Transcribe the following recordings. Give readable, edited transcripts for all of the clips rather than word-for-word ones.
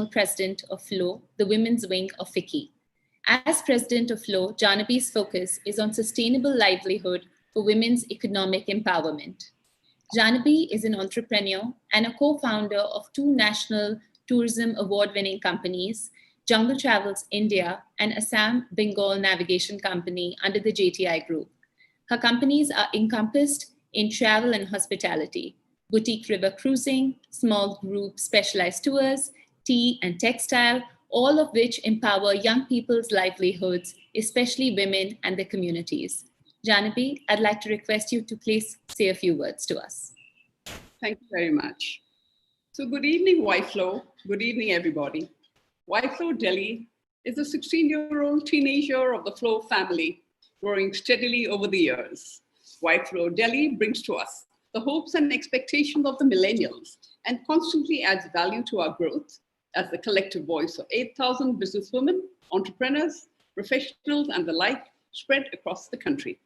National President of FLO, the women's wing of FICCI. As President of FLO, Janapi's focus is on sustainable livelihood for women's economic empowerment. Janapi is an entrepreneur and a co-founder of 2 national tourism award-winning companies, Jungle Travels India and Assam Bengal Navigation Company under the JTI Group. Her companies are encompassed in travel and hospitality, boutique river cruising, small group specialized tours, tea and textile, all of which empower young people's livelihoods, especially women and their communities. Janapi, I'd like to request you to please say a few words to us. Thank you very much. So good evening, YFLO. Good evening, everybody. YFLO Delhi is a 16-year-old teenager of the FLO family, growing steadily over the years. YFLO Delhi brings to us the hopes and expectations of the millennials and constantly adds value to our growth as the collective voice of 8,000 businesswomen, entrepreneurs, professionals, and the like spread across the country.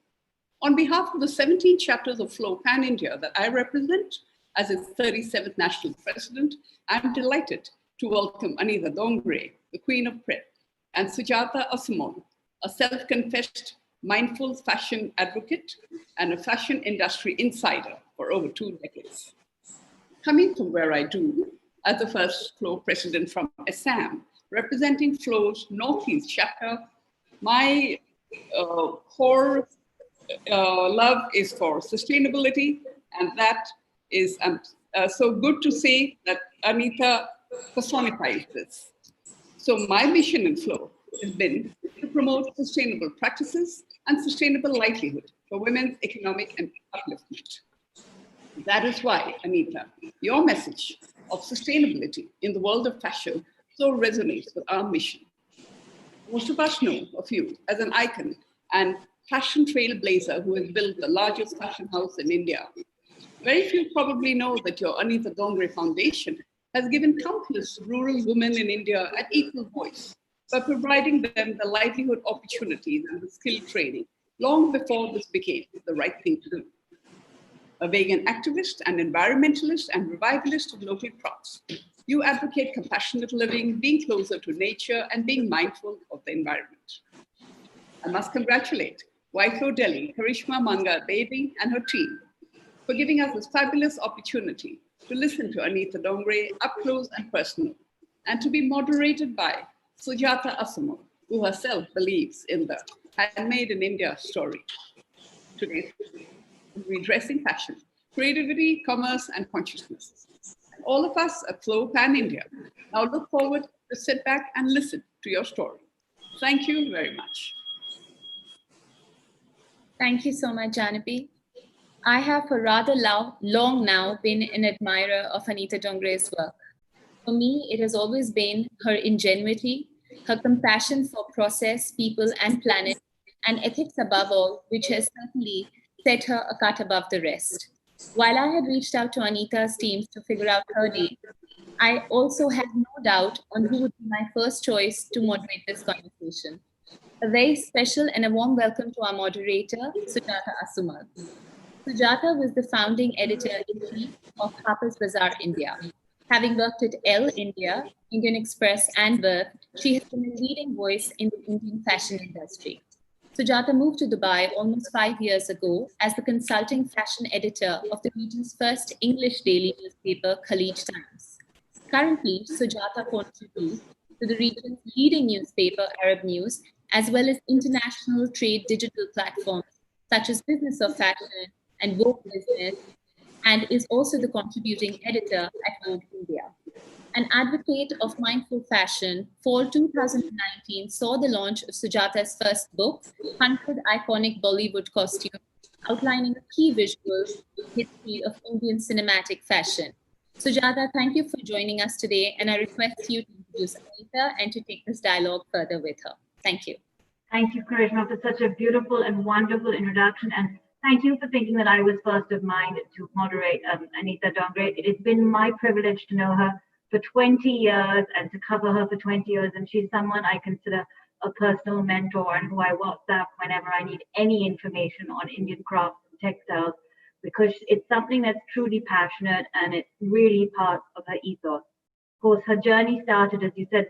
On behalf of the 17 chapters of FLO Pan India that I represent as its 37th national president, I'm delighted to welcome Anita Dongre, the Queen of Prep, and Sujata Asamon, a self-confessed mindful fashion advocate and a fashion industry insider for over 2 decades. Coming from where I do, as the first FLO president from Assam, representing FLO's Northeast chapter, my core love is for sustainability, and that is so good to see that Anita personifies this. So my mission in FLO has been to promote sustainable practices and sustainable livelihood for women's economic and upliftment. That is why, Anita, your message of sustainability in the world of fashion so resonates with our mission. Most of us know of you as an icon and fashion trailblazer who has built the largest fashion house in India. Very few probably know that your Anita Dongre Foundation has given countless rural women in India an equal voice by providing them the livelihood opportunities and the skill training long before this became the right thing to do. A vegan activist and environmentalist and revivalist of local crops, you advocate compassionate living, being closer to nature, and being mindful of the environment. I must congratulate YFLO Delhi, Karishma Manga Devi, and her team for giving us this fabulous opportunity to listen to Anita Dongre up close and personal, and to be moderated by Sujata Asamon, who herself believes in the handmade in India story. Today, redressing fashion, creativity, commerce, and consciousness. And all of us at FLO Pan India now look forward to sit back and listen to your story. Thank you very much. Thank you so much, Janapi. I have for rather long now been an admirer of Anita Dongre's work. For me, it has always been her ingenuity, her compassion for process, people, and planet, and ethics above all, which has certainly set her a cut above the rest. While I had reached out to Anita's teams to figure out her name, I also had no doubt on who would be my first choice to moderate this conversation. A very special and a warm welcome to our moderator, Sujata Asumal. Sujata was the founding editor-in-chief of Harper's Bazaar India. Having worked at Elle India, Indian Express, and Verve, she has been a leading voice in the Indian fashion industry. Sujata moved to Dubai almost 5 years ago as the consulting fashion editor of the region's first English daily newspaper, Khalij Times. Currently, Sujata contributes to the region's leading newspaper, Arab News, as well as international trade digital platforms such as Business of Fashion and Vogue Business, and is also the contributing editor at Vogue India. An advocate of mindful fashion, fall 2019 saw the launch of Sujata's first book, 100 Iconic Bollywood Costumes, outlining a key visual history of Indian cinematic fashion. Sujata, thank you for joining us today, and I request you to introduce Anita and to take this dialogue further with her. Thank you. Thank you, Karishma, for such a beautiful and wonderful introduction. And thank you for thinking that I was first of mind to moderate Anita Dongre. It has been my privilege to know her for 20 years and to cover her for 20 years. And she's someone I consider a personal mentor and who I WhatsApp whenever I need any information on Indian crafts and textiles, because it's something that's truly passionate and it's really part of her ethos. course, her journey started, as you said,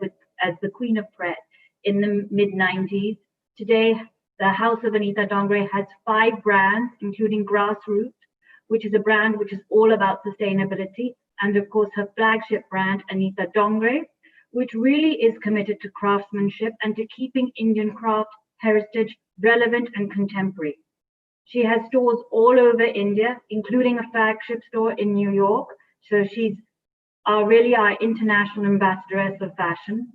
as the Queen of Pret in the mid-90s. Today, the House of Anita Dongre has 5 brands, including Grassroots, which is a brand which is all about sustainability. And of course, her flagship brand, Anita Dongre, which really is committed to craftsmanship and to keeping Indian craft heritage relevant and contemporary. She has stores all over India, including a flagship store in New York. So she's really our international ambassadoress of fashion.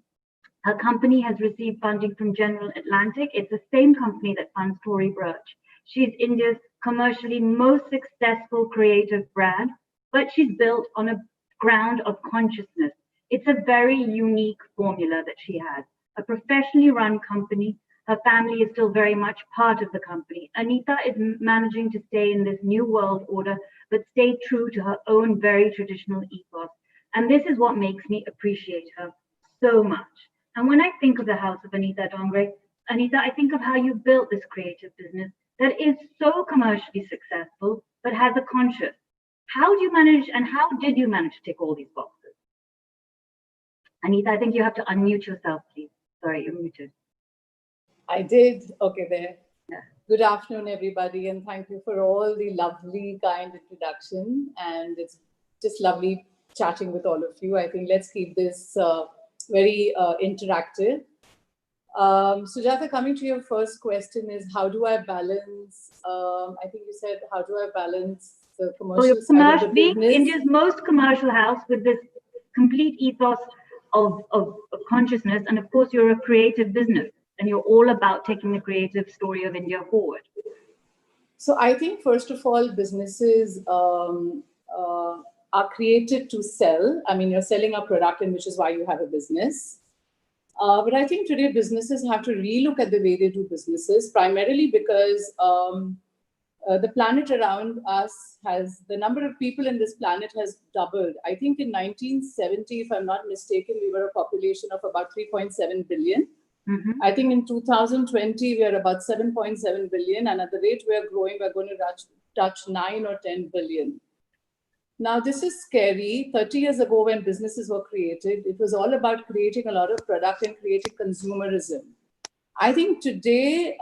Her company has received funding from General Atlantic. It's the same company that funds Tory Burch. She's India's commercially most successful creative brand, but she's built on a ground of consciousness. It's a very unique formula that she has. A professionally run company. Her family is still very much part of the company. Anita is managing to stay in this new world order, but stay true to her own very traditional ethos. And this is what makes me appreciate her so much. And when I think of the House of Anita Dongre, Anita, I think of how you built this creative business that is so commercially successful, but has a conscience. How do you manage, and how did you manage to tick all these boxes? Anita, I think you have to unmute yourself, please. Sorry, you're muted. I did. Okay, there. Yeah. Good afternoon, everybody, and thank you for all the lovely, kind introduction. And it's just lovely chatting with all of you. I think let's keep this very interactive. Sujata, coming to your first question is, how do I balance, I think you said, how do I balance the commercial side of the business? Being India's most commercial house with this complete ethos of consciousness, and of course you're a creative business and you're all about taking the creative story of India forward. So I think first of all, businesses are created to sell. I mean, you're selling a product, and which is why you have a business. But I think today businesses have to relook at the way they do businesses, primarily because the planet around us the number of people in this planet has doubled. I think in 1970, if I'm not mistaken, we were a population of about 3.7 billion. Mm-hmm. I think in 2020, we are about 7.7 billion. And at the rate we're growing, we're going to touch 9 or 10 billion. Now, this is scary. 30 years ago, when businesses were created, it was all about creating a lot of product and creating consumerism. I think today,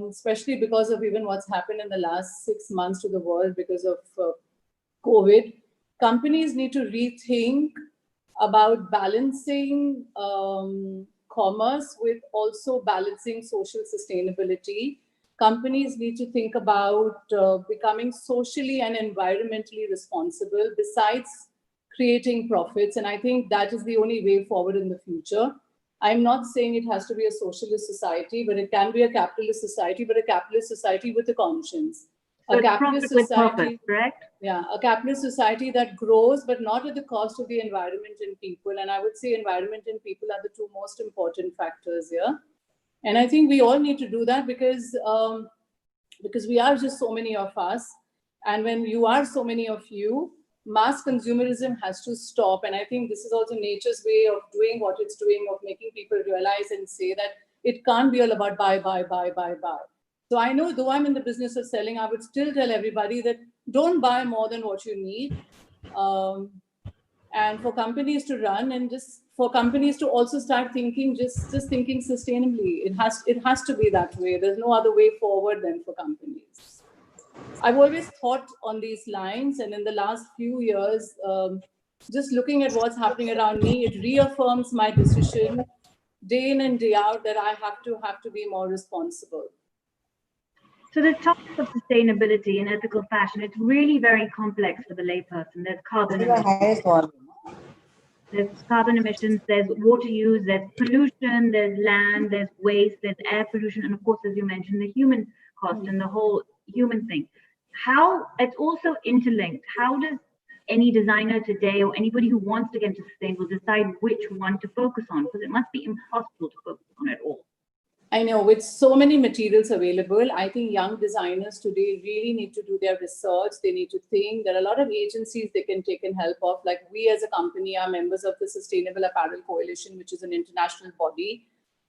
especially because of even what's happened in the last 6 months to the world because of COVID, companies need to rethink about balancing commerce with also balancing social sustainability. Companies need to think about becoming socially and environmentally responsible besides creating profits. And I think that is the only way forward in the future. I'm not saying it has to be a socialist society, but it can be a capitalist society, but a capitalist society with a conscience. So a capitalist profit society, with profit, correct? Yeah, a capitalist society that grows, but not at the cost of the environment and people. And I would say environment and people are the 2 most important factors here. And I think we all need to do that because we are just so many of us. And when you are so many of you, mass consumerism has to stop. And I think this is also nature's way of doing what it's doing, of making people realize and say that it can't be all about buy, buy, buy, buy, buy. So I know, though I'm in the business of selling, I would still tell everybody that don't buy more than what you need. And for companies to run, and just for companies to also start thinking, just thinking sustainably. It has to be that way. There's no other way forward than for companies. I've always thought on these lines, and in the last few years, just looking at what's happening around me, it reaffirms my decision day in and day out that I have to be more responsible. So the topic of sustainability and ethical fashion, it's really very complex for the layperson. There's carbon emissions. There's carbon emissions, there's water use, there's pollution, there's land, there's waste, there's air pollution, and of course, as you mentioned, the human cost and the whole human thing. How it's also interlinked. How does any designer today or anybody who wants to get into sustainable decide which one to focus on? Because it must be impossible to focus on it all. I know, with so many materials available, I think young designers today really need to do their research. They need to think. There are a lot of agencies they can take and help of. Like we as a company are members of the Sustainable Apparel Coalition, which is an international body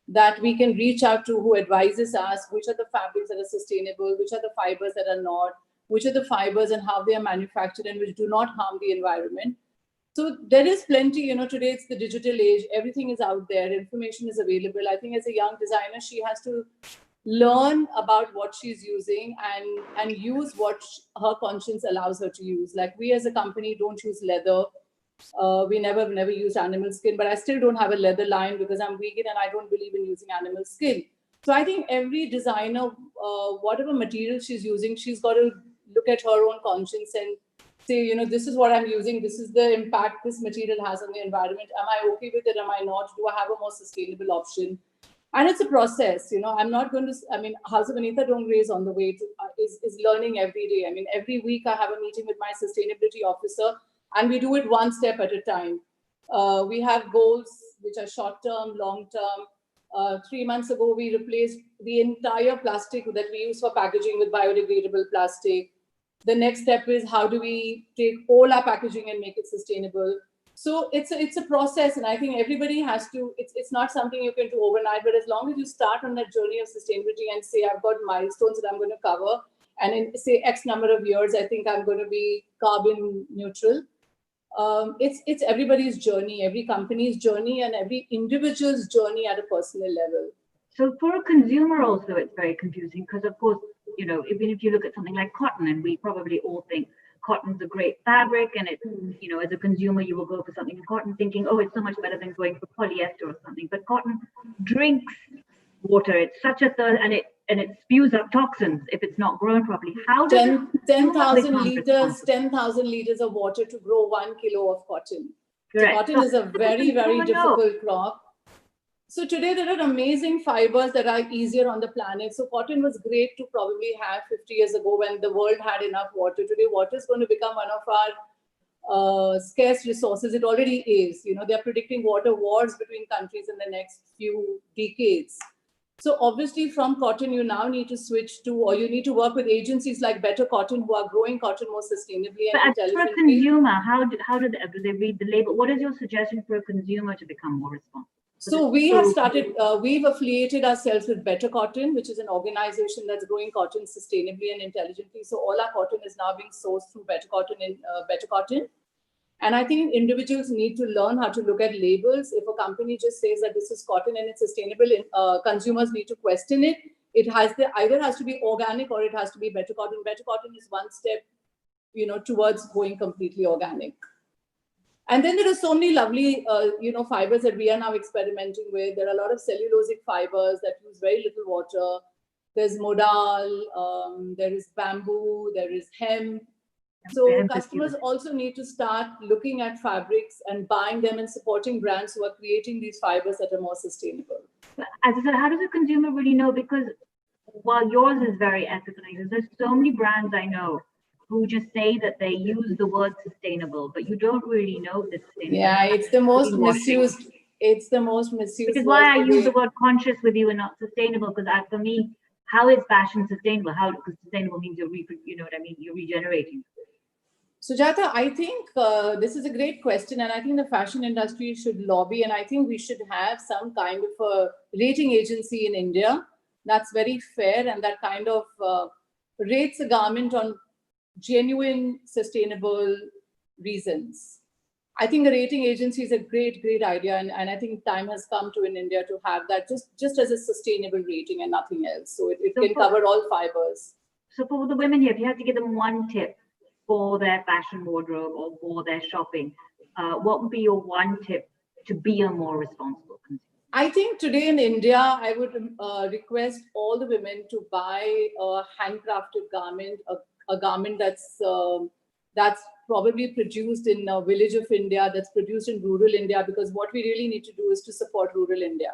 that we can reach out to, who advises us which are the fabrics that are sustainable, which are the fibers that are not, which are the fibers and how they are manufactured and which do not harm the environment. So there is plenty, today it's the digital age, everything is out there, information is available. I think as a young designer, she has to learn about what she's using and use what her conscience allows her to use. Like we as a company don't use leather. We never used animal skin, but I still don't have a leather line because I'm vegan and I don't believe in using animal skin. So I think every designer, whatever material she's using, she's got to look at her own conscience and say, this is what I'm using. This is the impact this material has on the environment. Am I okay with it? Am I not? Do I have a more sustainable option? And it's a process, I'm not going to, House of Anita Dongre is on the way to, is learning every day. Every week I have a meeting with my sustainability officer and we do it one step at a time. We have goals which are short-term, long-term. 3 months ago, we replaced the entire plastic that we use for packaging with biodegradable plastic. The next step is how do we take all our packaging and make it sustainable? So it's a process, and I think everybody has to. It's not something you can do overnight, but as long as you start on that journey of sustainability and say I've got milestones that I'm going to cover, and in say X number of years, I think I'm going to be carbon neutral. It's everybody's journey, every company's journey, and every individual's journey at a personal level. So for a consumer also, it's very confusing because, of course, even if you look at something like cotton, and we probably all think cotton's a great fabric, and it's, as a consumer, you will go for something in cotton thinking, oh, it's so much better than going for polyester or something. But cotton drinks water. It's such a third, and it spews up toxins if it's not grown properly. How does 10,000 liters, 10,000 liters of water to grow 1 kilo of cotton. Correct. So cotton is a very, very difficult crop. So today there are amazing fibers that are easier on the planet. So cotton was great to probably have 50 years ago when the world had enough water. Today water is going to become one of our scarce resources. It already is. They're predicting water wars between countries in the next few decades. So obviously from cotton, you now need to switch to, or you need to work with agencies like Better Cotton who are growing cotton more sustainably and intelligently. But for a consumer, how do they read the label? What is your suggestion for a consumer to become more responsible? So we have started, we've affiliated ourselves with Better Cotton, which is an organization that's growing cotton sustainably and intelligently. So all our cotton is now being sourced through Better Cotton. And I think individuals need to learn how to look at labels. If a company just says that this is cotton and it's sustainable, consumers need to question it. It either has to be organic or it has to be Better Cotton. Better Cotton is one step, towards going completely organic. And then there are so many lovely, fibers that we are now experimenting with. There are a lot of cellulosic fibers that use very little water. There's modal, there is bamboo, there is hemp. So customers also need to start looking at fabrics and buying them and supporting brands who are creating these fibers that are more sustainable. As I said, how does a consumer really know? Because while yours is very ethical, there's so many brands I know who just say that they use the word sustainable, but you don't really know this thing. Yeah, it's the most misused. It's the most misused. Which is why I use the word conscious with you and not sustainable, because for me, how is fashion sustainable? Because sustainable means you're you're regenerating. Sujata, I think this is a great question, and I think the fashion industry should lobby, and I think we should have some kind of a rating agency in India that's very fair and that kind of rates a garment on genuine, sustainable reasons. I think a rating agency is a great idea, and I think time has come to in India to have that just as a sustainable rating and nothing else. So it can cover all fibers. So for the women here, if you had to give them one tip for their fashion wardrobe or for their shopping, what would be your one tip to be a more responsible consumer? I think today in India, I would request all the women to buy a handcrafted garment, a garment that's probably produced in a village of India, that's produced in rural India, because what we really need to do is to support rural India.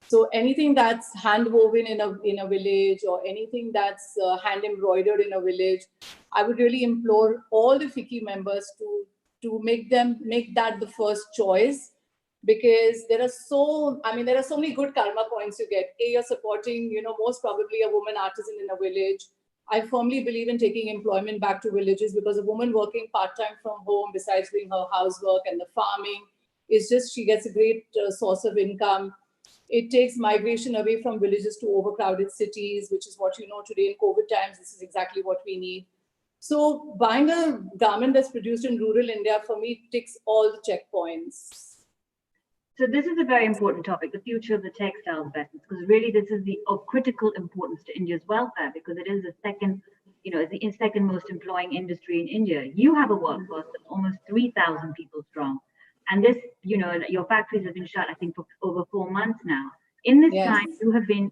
So anything that's hand woven in a village, or anything that's hand embroidered in a village, I would really implore all the FICCI members to make that the first choice, because there are so many good karma points you get. You're supporting, most probably a woman artisan in a village. I firmly believe in taking employment back to villages, because a woman working part-time from home, besides doing her housework and the farming, she gets a great source of income. It takes migration away from villages to overcrowded cities, which is what today in COVID times. This is exactly what we need. So buying a garment that's produced in rural India, for me, ticks all the checkpoints. So this is a very important topic, the future of the textiles business, because really this is of critical importance to India's welfare, because it is the second, it's the second most employing industry in India. You have a workforce that's almost 3,000 people strong. And this, your factories have been shut, I think, for over 4 months now. In this time, you have been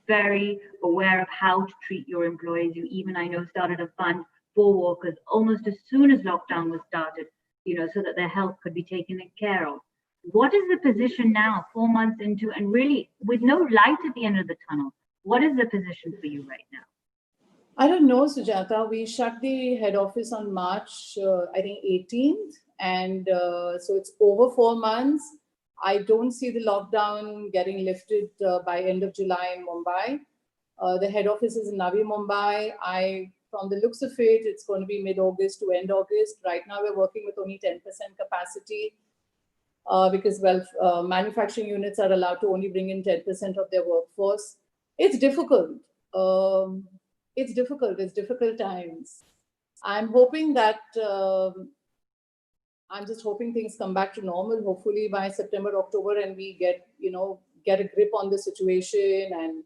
very aware of how to treat your employees. You even, I know, started a fund for workers almost as soon as lockdown was started, so that their health could be taken care of. What is the position now, 4 months into, and really with no light at the end of the tunnel? What is the position for you right now? I don't know, Sujata. We shut the head office on March, I think, 18th. And so it's over 4 months. I don't see the lockdown getting lifted by end of July in Mumbai. The head office is in Navi Mumbai. From the looks of it, it's going to be mid-August to end August. Right now, we're working with only 10% capacity because, manufacturing units are allowed to only bring in 10% of their workforce. It's difficult. It's difficult times. I'm hoping that I'm just hoping things come back to normal, hopefully by September, October, and we get a grip on the situation and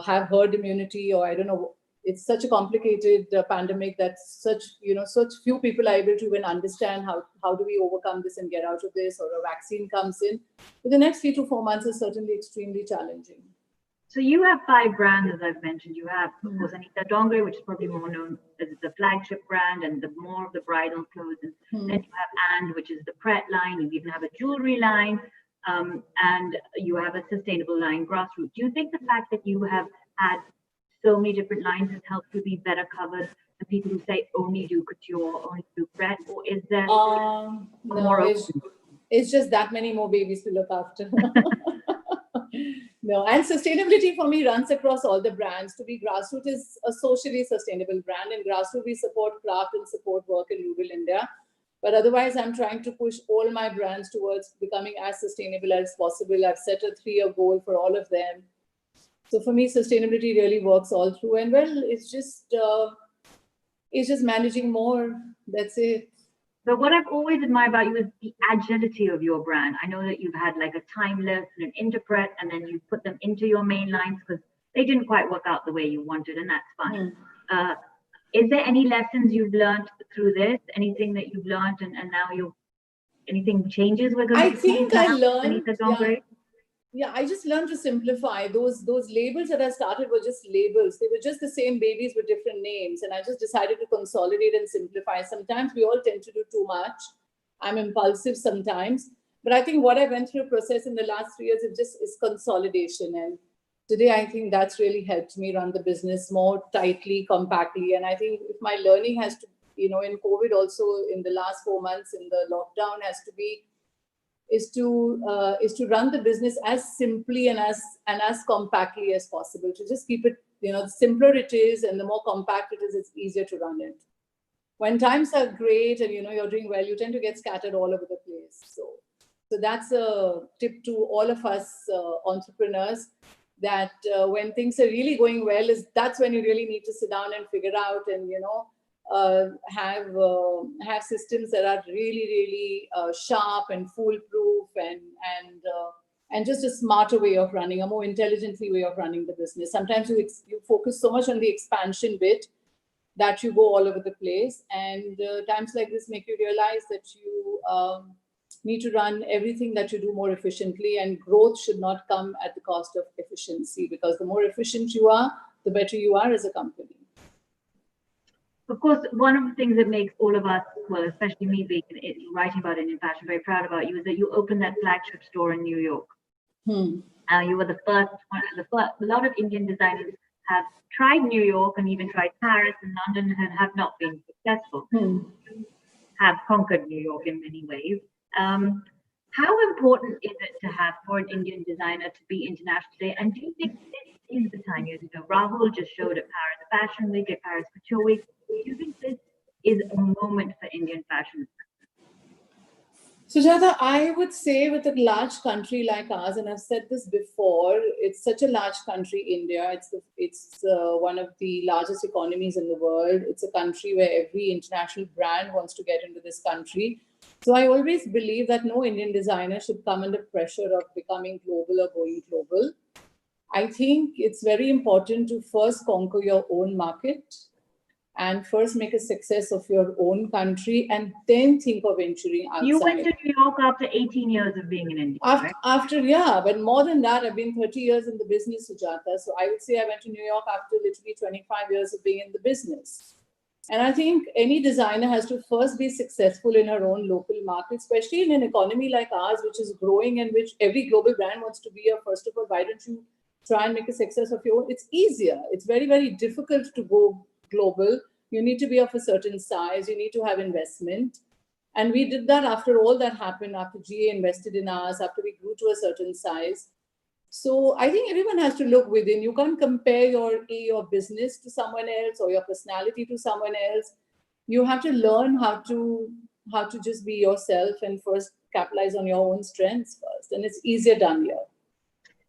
have herd immunity, or I don't know. It's such a complicated pandemic that such few people are able to even understand how do we overcome this and get out of this, or a vaccine comes in. But the next 3 to 4 months is certainly extremely challenging. So you have 5 brands, as I've mentioned. You have, of course, Anita Dongre, which is probably more known as the flagship brand and the more of the bridal clothes. And then you have And, which is the Pret line. You even have a jewelry line, and you have a sustainable line, Grassroots. Do you think the fact that you have had so many different lines has helped you be better covered than people who say only do couture, only do Pret, or is there more? It's just that many more babies to look after. No, and sustainability for me runs across all the brands. To be Grassroots is a socially sustainable brand, and Grassroots we support craft and support work in rural India. But otherwise, I'm trying to push all my brands towards becoming as sustainable as possible. I've set a 3-year goal for all of them. So for me, sustainability really works all through. And it's just managing more. That's it. But what I've always admired about you is the agility of your brand. I know that you've had like a timeless and an interpret, and then you put them into your main lines because they didn't quite work out the way you wanted, and that's fine. Is there any lessons you've learned through this? Anything that you've learned and now anything changes? I think I learned. Yeah, I just learned to simplify. Those labels that I started were just labels. They were just the same babies with different names. And I just decided to consolidate and simplify. Sometimes we all tend to do too much. I'm impulsive sometimes. But I think what I went through a process in the last 3 years is consolidation. And today, I think that's really helped me run the business more tightly, compactly. And I think if my learning has to, in COVID also, in the last 4 months, in the lockdown, is to run the business as simply and as compactly as possible. To just keep it, the simpler it is and the more compact it is, it's easier to run it. When times are great and you're doing well, you tend to get scattered all over the place. So that's a tip to all of us entrepreneurs, that when things are really going well, that's when you really need to sit down and figure out and have systems that are really, really sharp and foolproof and just a smarter way of running, a more intelligently way of running the business. Sometimes you focus so much on the expansion bit that you go all over the place, and times like this make you realize that you need to run everything that you do more efficiently, and growth should not come at the cost of efficiency, because the more efficient you are, the better you are as a company. Of course, one of the things that makes all of us, well, especially me writing about Indian fashion, very proud about you, is that you opened that flagship store in New York. You were the first one. A lot of Indian designers have tried New York and even tried Paris and London and have not been successful. Have conquered New York in many ways. How important is it to have for an Indian designer to be international today? And do you think this is the time? Rahul just showed at Paris Fashion Week, at Paris Couture Week. Do you think this is a moment for Indian fashion? Sujata, I would say with a large country like ours, and I've said this before, it's such a large country, India. It's one of the largest economies in the world. It's a country where every international brand wants to get into this country. So I always believe that no Indian designer should come under pressure of becoming global or going global. I think it's very important to first conquer your own market and first make a success of your own country and then think of venturing outside. You went to New York after 18 years of being in India, right? Yeah, but more than that, I've been 30 years in the business, Sujata. So I would say I went to New York after literally 25 years of being in the business. And I think any designer has to first be successful in her own local market, especially in an economy like ours, which is growing and which every global brand wants to be. First of all, why don't you try and make a success of your own? It's easier. It's very, very difficult to go global. You need to be of a certain size. You need to have investment. And we did that after all that happened, after GA invested in us, after we grew to a certain size. So I think everyone has to look within. You can't compare your business to someone else or your personality to someone else. You have to learn how to just be yourself and first capitalize on your own strengths first. And it's easier done here.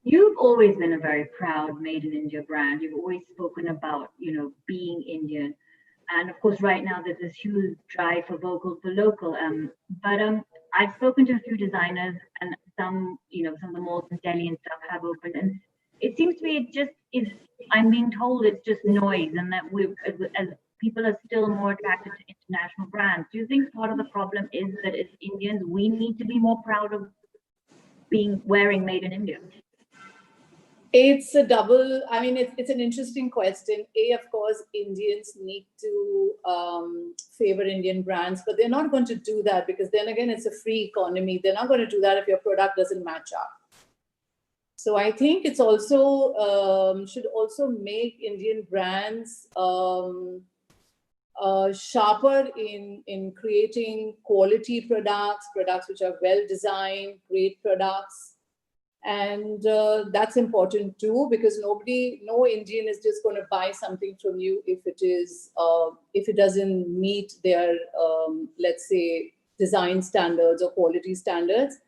You've always been a very proud Made in India brand. You've always spoken about, being Indian. And of course, right now there's this huge drive for vocal for local. But I've spoken to a few designers, and some of the malls in Delhi and stuff have opened, and it seems to me I'm being told it's just noise, and that as people are still more attracted to international brands. Do you think part of the problem is that as Indians we need to be more proud of wearing Made in India? It's a double, it's an interesting question. Of course, Indians need to favor Indian brands, but they're not going to do that because then again, it's a free economy. They're not going to do that if your product doesn't match up. So I think it's also, should also make Indian brands sharper in creating quality products which are well designed, great products. And that's important too, because no Indian is just going to buy something from you if it doesn't meet their, let's say, design standards or quality standards.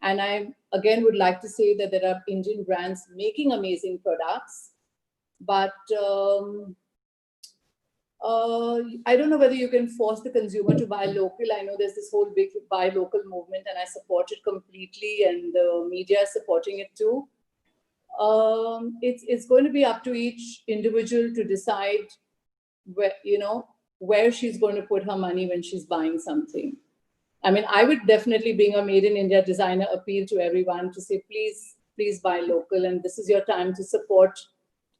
And I again would like to say that there are Indian brands making amazing products, but I don't know whether you can force the consumer to buy local. I know there's this whole big buy local movement, and I support it completely, and the media is supporting it too. It's going to be up to each individual to decide where she's going to put her money when she's buying something. I would definitely, being a Made in India designer, appeal to everyone to say, please buy local, and this is your time to support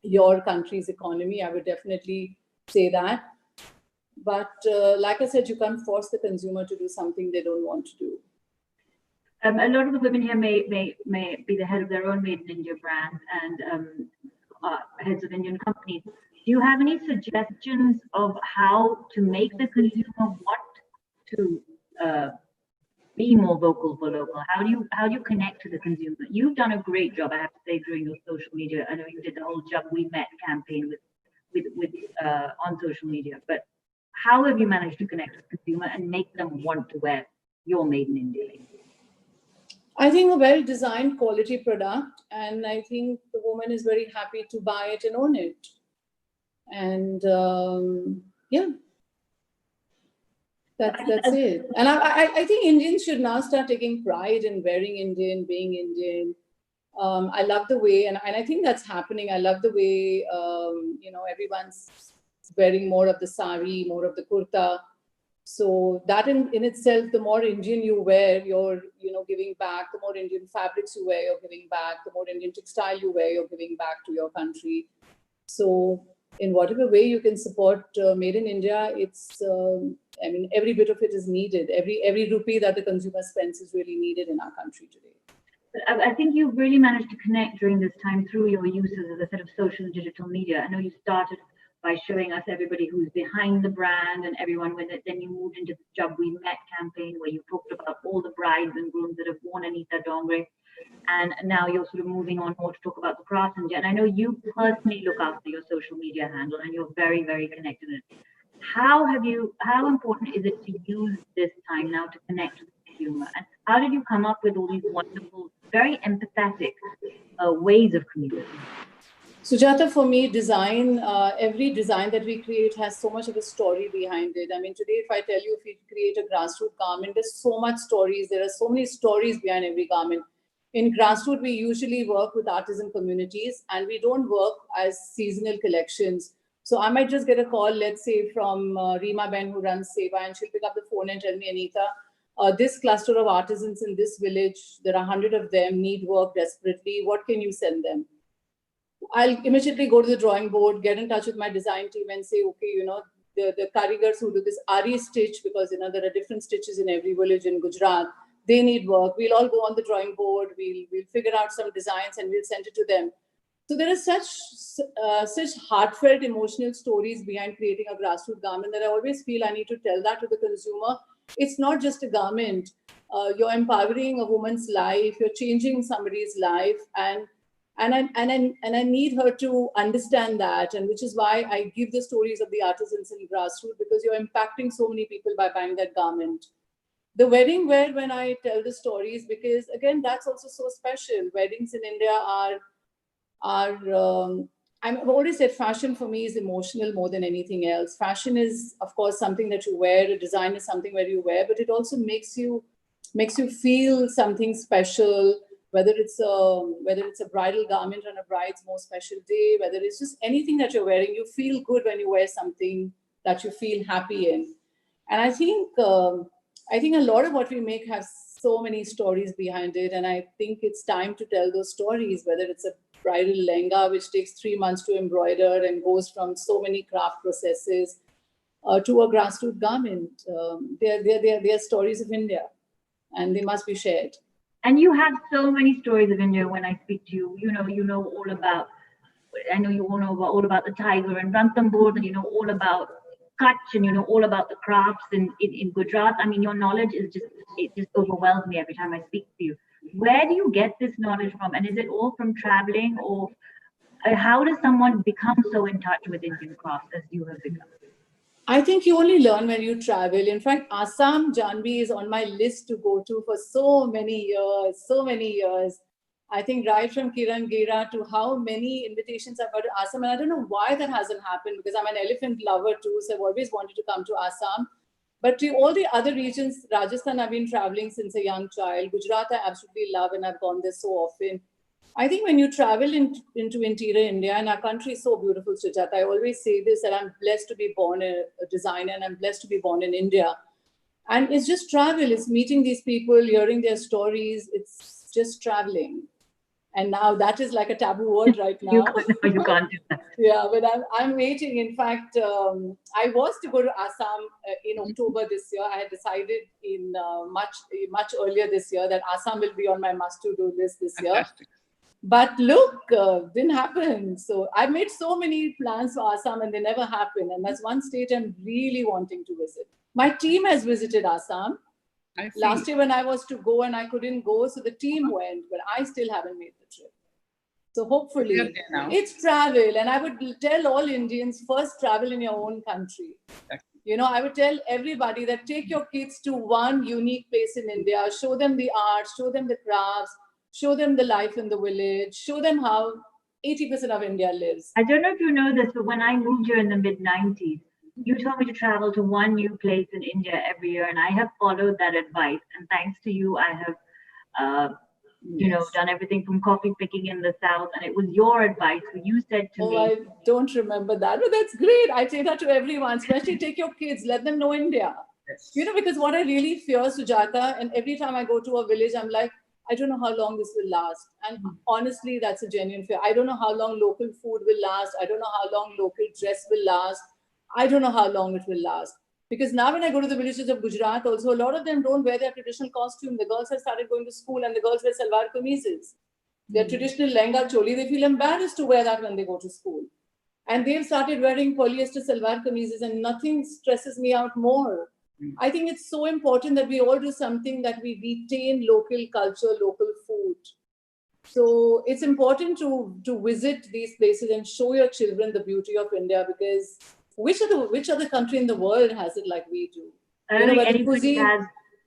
your country's economy. I would definitely say that. But like I said, you can't force the consumer to do something they don't want to do. A lot of the women here may be the head of their own Made in India brands and heads of Indian companies. Do you have any suggestions of how to make the consumer want to be more vocal for local? How do you connect to the consumer? You've done a great job, I have to say, during your social media. I know you did the whole Jab We Met campaign with on social media, but how have you managed to connect with the consumer and make them want to wear your Made in India? I think a well-designed quality product, and I think the woman is very happy to buy it and own it. And yeah, that's it. And I think Indians should now start taking pride in wearing Indian, being Indian. I love the way, and I think that's happening. I love the way, everyone's wearing more of the sari, more of the kurta. So that in itself, the more Indian you wear, you're, giving back. The more Indian fabrics you wear, you're giving back. The more Indian textile you wear, you're giving back to your country. So in whatever way you can support Made in India, it's, every bit of it is needed. Every rupee that the consumer spends is really needed in our country today. I think you've really managed to connect during this time through your uses of the sort of social and digital media. I know you started by showing us everybody who's behind the brand and everyone with it. Then you moved into the Jab We Met campaign, where you talked about all the brides and grooms that have worn Anita Dongre. And now you're sort of moving on more to talk about the craftsmanship. And I know you personally look after your social media handle, and you're very, very connected in it. How important is it to use this time now to connect with the humor? And how did you come up with all these wonderful, very empathetic ways of communicating? Sujata, for me, design, every design that we create has so much of a story behind it. I mean, today, if I tell you, if we create a grassroots garment, there's so much stories. There are so many stories behind every garment. In grassroots, we usually work with artisan communities, and we don't work as seasonal collections. So I might just get a call, let's say, from Reema Ben, who runs Seva, and she'll pick up the phone and tell me, Anita, this cluster of artisans in this village, there are 100 of them, need work desperately. What can you send them? I'll immediately go to the drawing board, get in touch with my design team and say, okay, you know, the karigars who do this Ari stitch, because, you know, there are different stitches in every village in Gujarat, they need work. We'll all go on the drawing board, we'll figure out some designs and we'll send it to them. So there are such heartfelt emotional stories behind creating a grassroots garment that I always feel I need to tell that to the consumer. It's not just a garment. You're empowering a woman's life, you're changing somebody's life, and I need her to understand that, and which is why I give the stories of the artisans in grassroots, because you're impacting so many people by buying that garment. The wedding wear, when I tell the stories, because again, that's also so special. Weddings in India I've always said fashion for me is emotional more than anything else. Fashion is, of course, something that you wear. A design is something where you wear, but it also makes you feel something special. Whether it's a bridal garment on a bride's most special day, whether it's just anything that you're wearing, you feel good when you wear something that you feel happy in. And I think a lot of what we make has so many stories behind it, and I think it's time to tell those stories. Whether it's a bridal lehenga, which takes 3 months to embroider and goes from so many craft processes, to a grassroots garment, they are stories of India, and they must be shared. And you have so many stories of India. When I speak to you, you know all about, I know you all about the tiger and Ranthambore, and you know all about Kutch, and you know all about the crafts in Gujarat. I mean, your knowledge it just overwhelms me every time I speak to you. Where do you get this knowledge from? And is it all from traveling, or how does someone become so in touch with Indian crafts as you have become? I think you only learn when you travel. In fact, Assam Janvi is on my list to go to for so many years. I think right from Kiran Gera to how many invitations I've got to Assam. And I don't know why that hasn't happened, because I'm an elephant lover too. So I've always wanted to come to Assam. But to all the other regions, Rajasthan, I've been traveling since a young child. Gujarat, I absolutely love, and I've gone there so often. I think when you travel into interior India, and our country is so beautiful, Sujata, I always say this, that I'm blessed to be born a designer, and I'm blessed to be born in India. And it's just travel. It's meeting these people, hearing their stories. It's just traveling. And now that is like a taboo word right now. You can't do that. Yeah, but I'm waiting. In fact, I was to go to Assam in October this year. I had decided in much earlier this year that Assam will be on my must-to-do list this year. But look, didn't happen. So I made so many plans for Assam and they never happened. And that's one state I'm really wanting to visit. My team has visited Assam. Last year when I was to go and I couldn't go, so the team went, but I still haven't made the trip. So hopefully, it's travel. And I would tell all Indians, first travel in your own country. You know, I would tell everybody that take your kids to one unique place in India, show them the art, show them the crafts, show them the life in the village, show them how 80% of India lives. I don't know if you know this, but when I moved here in the mid-90s, you told me to travel to one new place in India every year, and I have followed that advice. And thanks to you, I have, done everything from coffee picking in the south. And it was your advice. You said to me. Oh, I don't remember that, but that's great. I say that to everyone, especially take your kids, let them know India. Yes. You know, because what I really fear, Sujata, and every time I go to a village, I'm like, I don't know how long this will last. And honestly, that's a genuine fear. I don't know how long local food will last. I don't know how long local dress will last. I don't know how long it will last. Because now when I go to the villages of Gujarat also, a lot of them don't wear their traditional costume. The girls have started going to school and the girls wear salwar kameezes. Their traditional lehenga choli, they feel embarrassed to wear that when they go to school. And they've started wearing polyester salwar kameezes, and nothing stresses me out more. I think it's so important that we all do something that we retain local culture, local food. So it's important to visit these places and show your children the beauty of India, because which other country in the world has it like we do? I don't think anybody has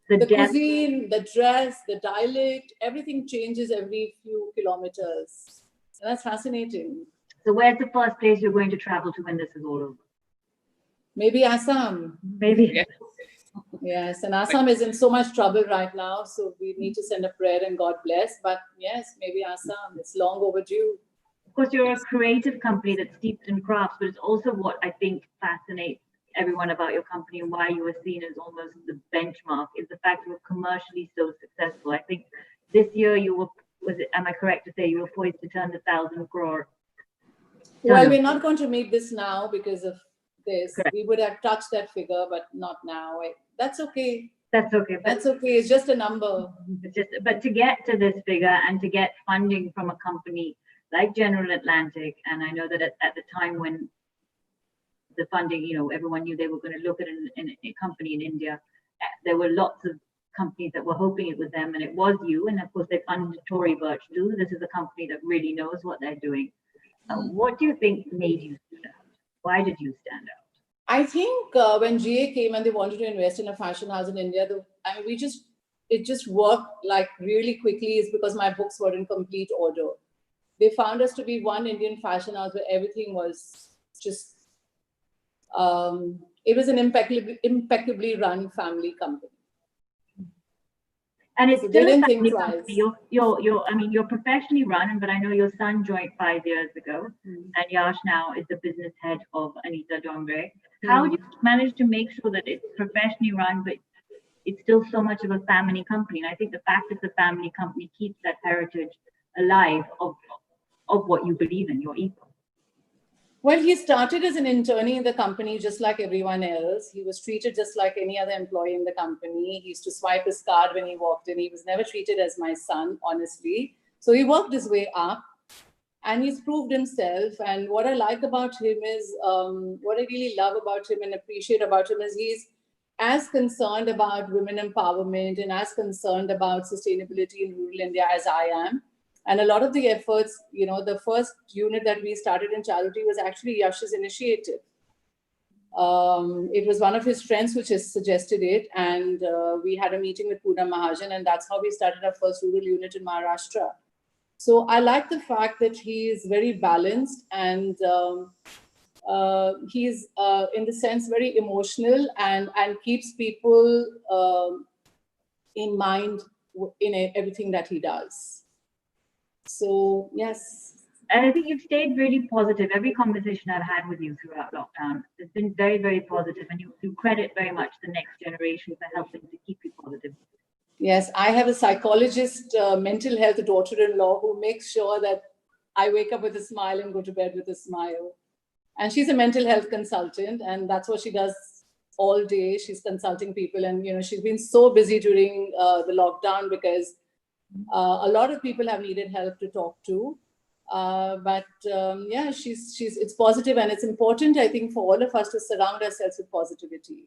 The The depth. cuisine, the dress, the dialect, everything changes every few kilometers. And that's fascinating. So where's the first place you're going to travel to when this is all over? Maybe Assam. Maybe. Yes. Yes, and Assam is in so much trouble right now, so we need to send a prayer and God bless. But yes, maybe Assam. It's long overdue. Of course, you're a creative company that's steeped in crafts, but it's also what I think fascinates everyone about your company and why you were seen as almost the benchmark is the fact you were commercially so successful. I think this year you were, am I correct to say you were poised to turn the 1,000 crore? Well, we're not going to meet this now because of this. Correct. We would have touched that figure, but not now. That's okay. That's okay. That's okay. It's just a number. It's just, but to get to this figure and to get funding from a company like General Atlantic, and I know that at the time when the funding, you know, everyone knew they were going to look at a company in India, there were lots of companies that were hoping it was them, and it was you. And of course, they funded Tory Birch too. This is a company that really knows what they're doing. What do you think made you stand out? Why did you stand out? I think when GA came and they wanted to invest in a fashion house in India, it just worked like really quickly. Is because my books were in complete order. They found us to be one Indian fashion house where everything was just, it was an impeccably run family company. And it's So still they a didn't think family twice. company. I mean, you're professionally run, but I know your son joined 5 years ago, and Yash now is the business head of Anita Dongre. How do you manage to make sure that it's professionally run, but it's still so much of a family company? And I think the fact it's a family company keeps that heritage alive of what you believe in, your ethos. Well, he started as an internee in the company, just like everyone else. He was treated just like any other employee in the company. He used to swipe his card when he walked in. He was never treated as my son, honestly. So he worked his way up and he's proved himself. And what I like about him is, what I really love about him and appreciate about him is he's as concerned about women empowerment and as concerned about sustainability in rural India as I am. And a lot of the efforts, you know, the first unit that we started in charity was actually Yash's initiative. It was one of his friends which has suggested it. And we had a meeting with Poonam Mahajan, and that's how we started our first rural unit in Maharashtra. So I like the fact that he is very balanced and he's, in the sense, very emotional and keeps people in mind in everything that he does. So, yes. And I think you've stayed really positive. Every conversation I've had with you throughout lockdown has been very, very positive, and you credit very much the next generation for helping to keep you positive. Yes, I have a psychologist, mental health daughter-in-law who makes sure that I wake up with a smile and go to bed with a smile. And she's a mental health consultant, and that's what she does all day. She's consulting people, and you know, she's been so busy during the lockdown because a lot of people have needed help to talk to. Yeah, it's positive, and it's important, I think, for all of us to surround ourselves with positivity.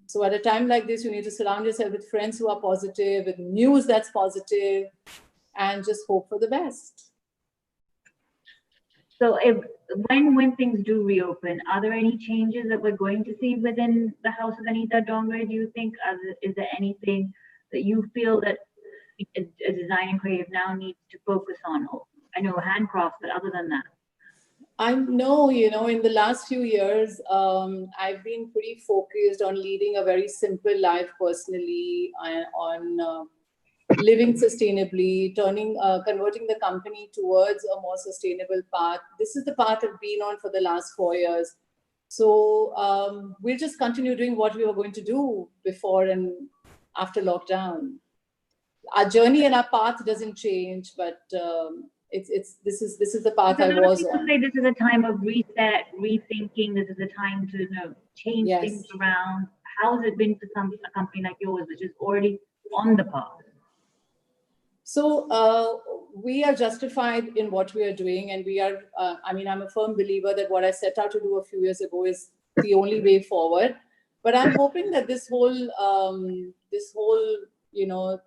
So at a time like this, you need to surround yourself with friends who are positive, with news that's positive, and just hope for the best. So when things do reopen, are there any changes that we're going to see within the House of Anita Dongre, do you think? Is there anything that you feel that a design and creative now needs to focus on? I know handcrafts, but other than that? I know, you know, in the last few years, I've been pretty focused on leading a very simple life personally, on living sustainably, converting the company towards a more sustainable path. This is the path I've been on for the last 4 years. So we'll just continue doing what we were going to do before and after lockdown. Our journey and our path doesn't change, but this is the path I was on. Say this is a time of reset, rethinking. This is a time to change things around. How has it been for a company like yours, which is already on the path? So we are justified in what we are doing, and we are. I mean, I'm a firm believer that what I set out to do a few years ago is the only way forward. But I'm hoping that this whole